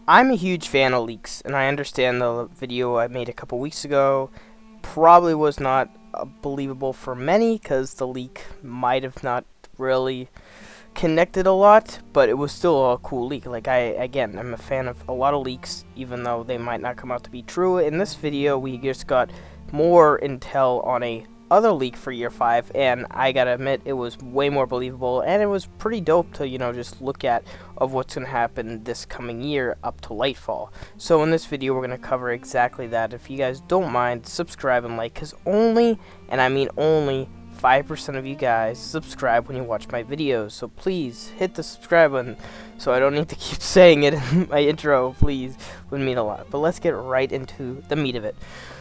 I'm a huge fan of leaks, and I understand the video I made a couple weeks ago probably was not believable for many because the leak might have not really connected a lot, but it was still a cool leak. I'm a fan of a lot of leaks, even though they might not come out to be true. In this video, we just got more intel on a other leak for year 5, and I gotta admit it was way more believable, and it was pretty dope to just look at of what's gonna happen this coming year up to Lightfall. So in this video we're gonna cover exactly that. If you guys don't mind, subscribe and like, because only, and I mean only, 5% of you guys subscribe when you watch my videos, so please hit the subscribe button so I don't need to keep saying it in my intro. Please, would mean a lot. But let's get right into the meat of it.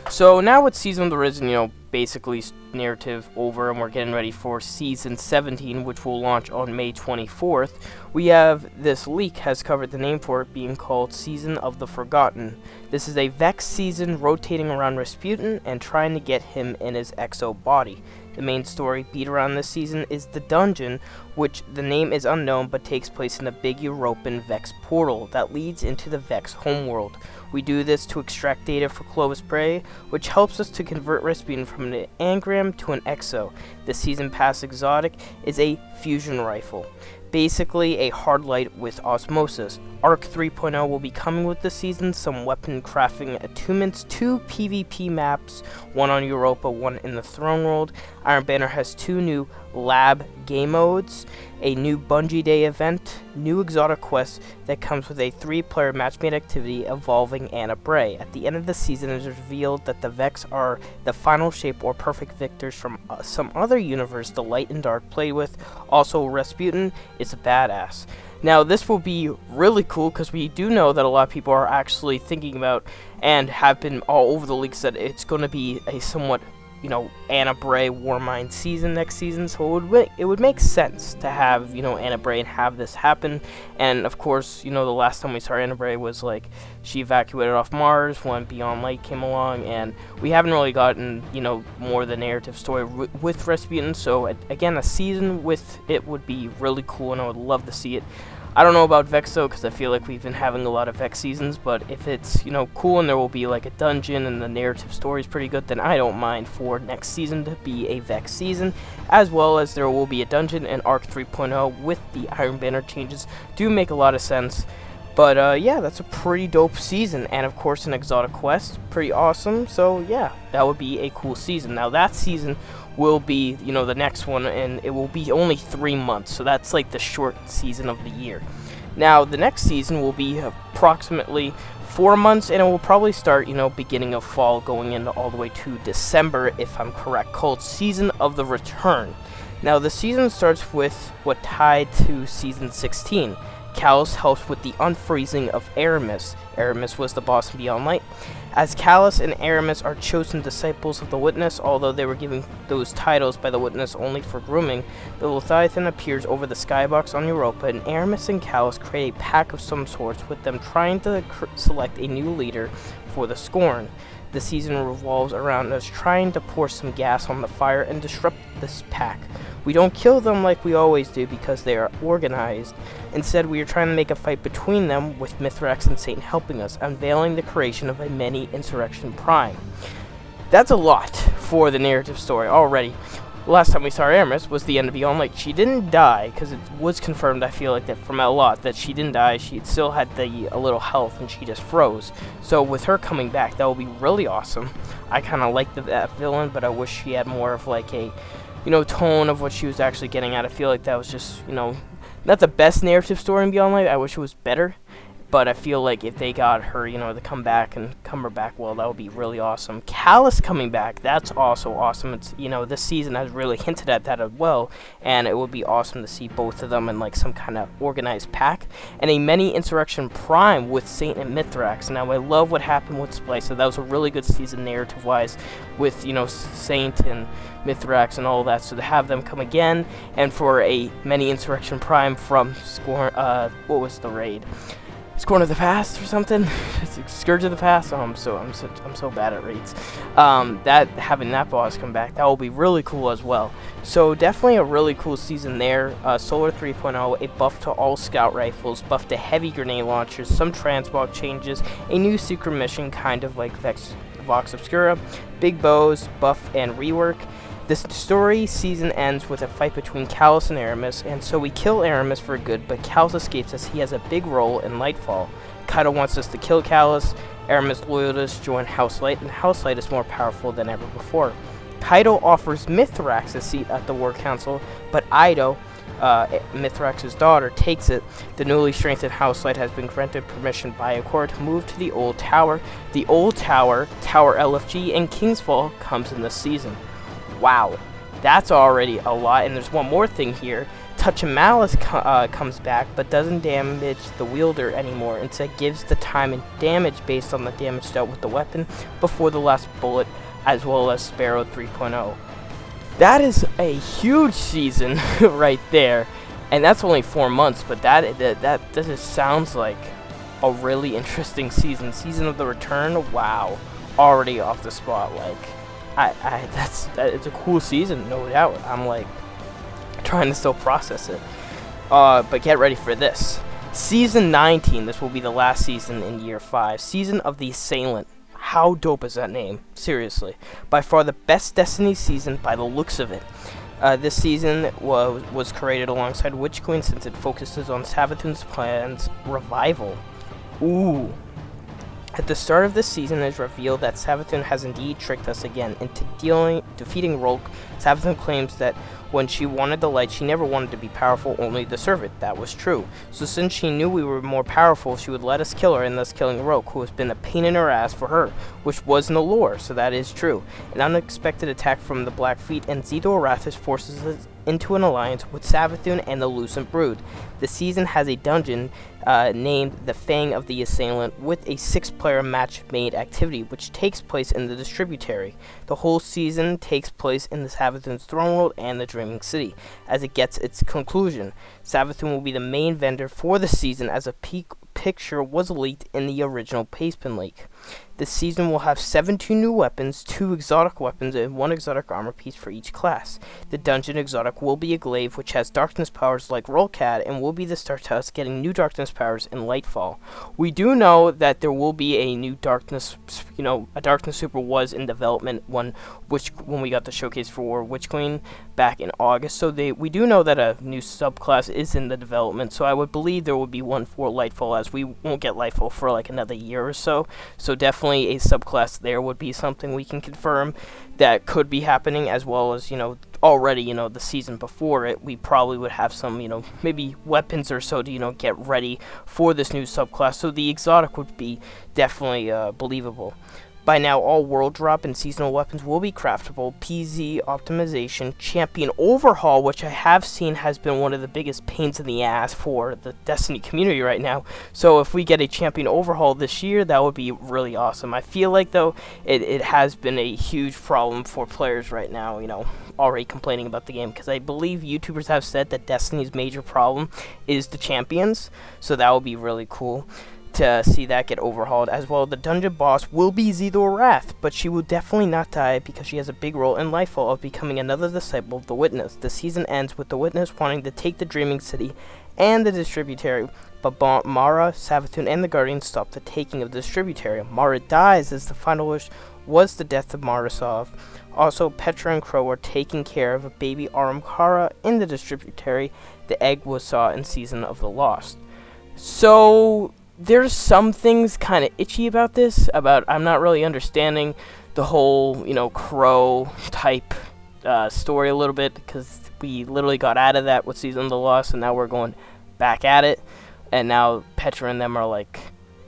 So now with Season of the Risen, basically narrative over, and we're getting ready for Season 17, which will launch on May 24th, we have this leak has covered the name for it being called Season of the Forgotten. This is a Vex season rotating around Rasputin and trying to get him in his exo body. The main story beat around this season is the dungeon, which the name is unknown but takes place in a big European Vex portal that leads into the Vex homeworld. We do this to extract data for Clovis Bray, which helps us to convert Rasputin from an engram to an exo. The season pass exotic is a fusion rifle, basically a hard light with osmosis. Arc 3.0 will be coming with this season, some weapon crafting attunements, 2 PvP maps, one on Europa, one in the Throne World. Iron Banner has 2 new lab game modes, a new Bungie Day event, new exotic quests that comes with a 3-player match-made activity involving Anna Bray. At the end of the season, it is revealed that the Vex are the final shape or perfect victors from some other universe the Light and Dark played with. Also, Rasputin is a badass. Now, this will be really cool because we do know that a lot of people are actually thinking about and have been all over the leaks that it's going to be a somewhat, Anna Bray Warmind season next season. So it would make sense to have, Anna Bray and have this happen. And of course, the last time we saw Anna Bray was like she evacuated off Mars when Beyond Light came along, and we haven't really gotten, more of the narrative story with Rasputin. So again, a season with it would be really cool, and I would love to see it. I don't know about Vex though, because I feel like we've been having a lot of Vex seasons, but if it's, cool and there will be like a dungeon and the narrative story is pretty good, then I don't mind for next season to be a Vex season, as well as there will be a dungeon, and Arc 3.0 with the Iron Banner changes do make a lot of sense. But yeah, that's a pretty dope season, and of course an exotic quest, pretty awesome. So yeah, that would be a cool season. Now that season will be, the next one, and it will be only 3 months, so that's like the short season of the year. Now the next season will be approximately 4 months, and it will probably start, beginning of fall, going into all the way to December, if I'm correct, called Season of the Return. Now the season starts with what tied to Season 16. Callus helps with the unfreezing of Aramis. Aramis was the boss in Beyond Light. As Callus and Aramis are chosen disciples of the Witness, although they were given those titles by the Witness only for grooming, the Leviathan appears over the skybox on Europa, and Aramis and Callus create a pack of some sorts, with them trying to select a new leader for the Scorn. The season revolves around us trying to pour some gas on the fire and disrupt this pack. We don't kill them like we always do because they are organized. Instead, we are trying to make a fight between them, with Mithrax and Satan helping us, unveiling the creation of a mini-insurrection prime. That's a lot for the narrative story already. Last time we saw Aramis was the end of Beyond Light. She didn't die, because it was confirmed, I feel like, that from a lot, that she didn't die. She still had a little health, and she just froze. So with her coming back, that will be really awesome. I kind of like that villain, but I wish she had more of like a, tone of what she was actually getting at. I feel like that was just, not the best narrative story in Beyond Light. I wish it was better. But I feel like if they got her, to come back and come her back, well, that would be really awesome. Callus coming back, that's also awesome. It's, this season has really hinted at that as well, and it would be awesome to see both of them in like some kind of organized pack. And a mini-insurrection prime with Saint and Mithrax. Now, I love what happened with Splice, so that was a really good season narrative-wise with, Saint and Mithrax and all that. So to have them come again, and for a mini-insurrection prime from Scorn, what was the raid? Scorn of the Past or something. It's Scourge of the Past. Oh, I'm so bad at rates. That having that boss come back, that will be really cool as well. So definitely a really cool season there. Solar 3.0, a buff to all scout rifles, buff to heavy grenade launchers, some transmog changes, a new secret mission kind of like Vox Obscura, big bows, buff and rework. This story season ends with a fight between Callus and Aramis, and so we kill Aramis for good, but Callus escapes as he has a big role in Lightfall. Kaido wants us to kill Callus, Aramis loyalists join House Light, and House Light is more powerful than ever before. Kaido offers Mithrax a seat at the War Council, but Ido, Mithrax's daughter, takes it. The newly strengthened House Light has been granted permission by Accord to move to the Old Tower. The Old Tower, Tower LFG, and Kingsfall comes in this season. Wow, that's already a lot, and there's one more thing here. Touch of Malice comes back, but doesn't damage the wielder anymore. Instead, gives the time and damage based on the damage dealt with the weapon before the last bullet, as well as Sparrow 3.0. That is a huge season right there, and that's only 4 months. But that just sounds like a really interesting season. Season of the Return. Wow, already off the spot, like. It's a cool season, no doubt. I'm like trying to still process it. But get ready for this. Season 19, this will be the last season in year 5. Season of the Assailant. How dope is that name? Seriously. By far the best Destiny season by the looks of it. This season was created alongside Witch Queen since it focuses on Savathun's plan's revival. Ooh. At the start of this season, it is revealed that Savathun has indeed tricked us again into defeating Rolk. Savathun claims that when she wanted the light, she never wanted to be powerful, only to serve it. That was true. So since she knew we were more powerful, she would let us kill her, and thus killing Rolk, who has been a pain in her ass for her, which was in the lore, so that is true. An unexpected attack from the Blackfeet, and Zito Arathis forces us into an alliance with Savathun and the Lucent Brood. The season has a dungeon named the Fang of the Assailant with a 6-player match-made activity, which takes place in the Distributary. The whole season takes place in the Savathun's throne world and the Dreaming City. As it gets its conclusion, Savathun will be the main vendor for the season, as a picture was leaked in the original Pastepin leak. This season will have 17 new weapons, 2 exotic weapons, and 1 exotic armor piece for each class. The dungeon exotic will be a glaive, which has darkness powers like Rolk had, and will be the start to us getting new darkness powers in Lightfall. We do know that there will be a new darkness, a darkness super was in development when we got the showcase for Witch Queen back in August. So we do know that a new subclass is in the development. So I would believe there will be one for Lightfall, as we won't get Lightfall for like another year or so. So definitely a subclass there would be something we can confirm that could be happening, as well as already the season before it we probably would have some maybe weapons or so to get ready for this new subclass. So the exotic would be definitely believable. By now, all world drop and seasonal weapons will be craftable. PZ optimization, champion overhaul, which I have seen has been one of the biggest pains in the ass for the Destiny community right now. So if we get a champion overhaul this year, that would be really awesome. I feel like, though, it has been a huge problem for players right now, already complaining about the game, because I believe YouTubers have said that Destiny's major problem is the champions. So that would be really cool to see that get overhauled. As well, the dungeon boss will be Zito Wrath, but she will definitely not die because she has a big role in Lightfall of becoming another disciple of the Witness. The season ends with the Witness wanting to take the Dreaming City and the Distributary, but Mara, Savathun, and the Guardians stop the taking of the Distributary. Mara dies as the final wish was the death of Marasov. Also, Petra and Crow are taking care of a baby Aramkara in the Distributary. The egg was saw in Season of the Lost. So there's some things kind of itchy about this, I'm not really understanding the whole, Crow type story a little bit, because we literally got out of that with Season of the Lost, and now we're going back at it, and now Petra and them are like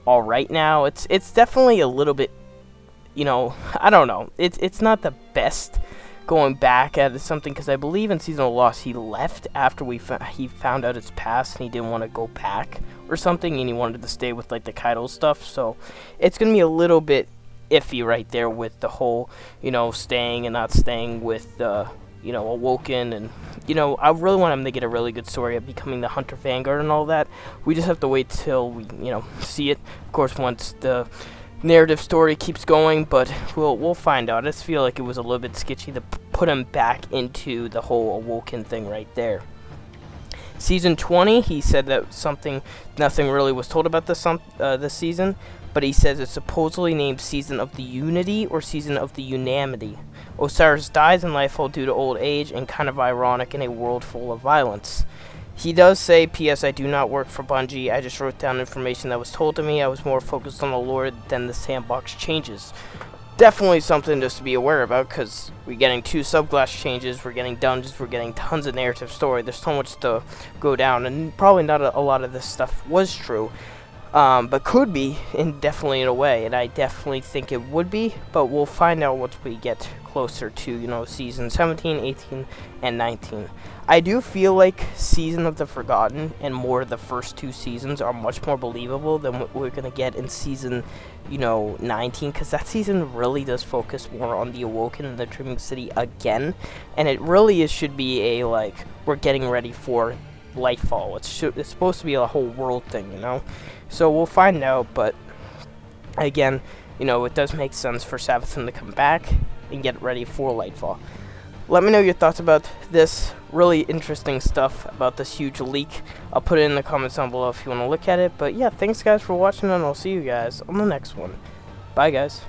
alright now. It's definitely a little bit, I don't know, it's not the best going back at something, because I believe in Season of the Lost he left after he found out its past, and he didn't want to go back or something, and he wanted to stay with like the Kaido stuff. So it's gonna be a little bit iffy right there with the whole staying and not staying with the awoken, and I really want him to get a really good story of becoming the Hunter Vanguard and all that. We just have to wait till we see it, of course, once the narrative story keeps going, but we'll find out. I just feel like it was a little bit sketchy to put him back into the whole awoken thing right there. Season 20, he said that nothing really was told about this season, but he says it's supposedly named Season of the Unity or Season of the Unanimity. Osiris dies in Lightfall due to old age, and kind of ironic in a world full of violence. He does say, P.S. I do not work for Bungie, I just wrote down information that was told to me. I was more focused on the lore than the sandbox changes. Definitely something just to be aware about, because we're getting 2 subclass changes, we're getting dungeons, we're getting tons of narrative story. There's so much to go down, and probably not a lot of this stuff was true, but could be, and definitely in a way, and I definitely think it would be, but we'll find out once we get closer to, season 17, 18, and 19. I do feel like Season of the Forgotten and more of the first 2 seasons are much more believable than what we're going to get in season 19, because that season really does focus more on the Awoken and the Dreaming City again, and it really should be a, we're getting ready for Lightfall. It's supposed to be a whole world thing, so we'll find out, but again, it does make sense for Savathun to come back and get ready for Lightfall. Let me know your thoughts about this really interesting stuff about this huge leak. I'll put it in the comments down below if you want to look at it. But yeah, thanks guys for watching, and I'll see you guys on the next one. Bye guys.